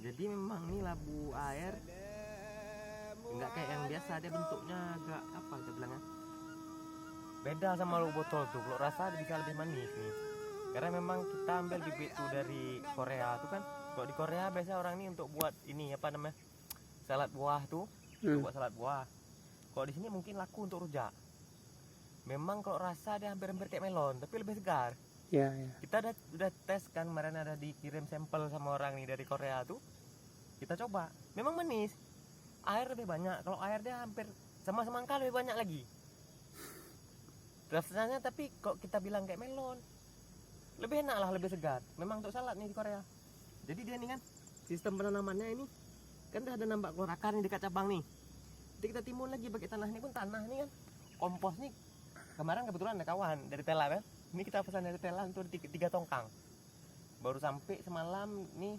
Jadi memang nih labu air nggak kayak yang biasa, dia bentuknya agak apa kita bilangnya, beda sama labu botol tuh. Kalau rasa bisa lebih manis nih, karena memang kita ambil bibit tuh dari Korea tuh kan. Kalau di Korea biasa orang nih untuk buat ini apa namanya, salad buah tuh, untuk buat salad buah. Kalau di sini mungkin laku untuk rujak. Memang kalau rasa dia hampir-hampir kayak melon, tapi lebih segar. Ya, ya. Kita udah tes kan, kemarin ada dikirim sampel sama orang nih dari Korea tuh. Kita coba, memang manis. Air lebih banyak. Kalau air dia hampir sama semangka, lebih banyak lagi rasanya. Tapi kok kita bilang kayak melon, lebih enak lah, lebih segar. Memang untuk salad nih di Korea. Jadi dia nih kan, sistem penanamannya ini kan udah ada nampak keluar akar nih dekat cabang nih. Jadi kita timbun lagi pakai tanah. Ini pun tanah nih kan, kompos nih. Kemarin kebetulan ada kawan dari Tela kan. Ini kita pesan dari Tela untuk 3 tongkang. Baru sampai semalam nih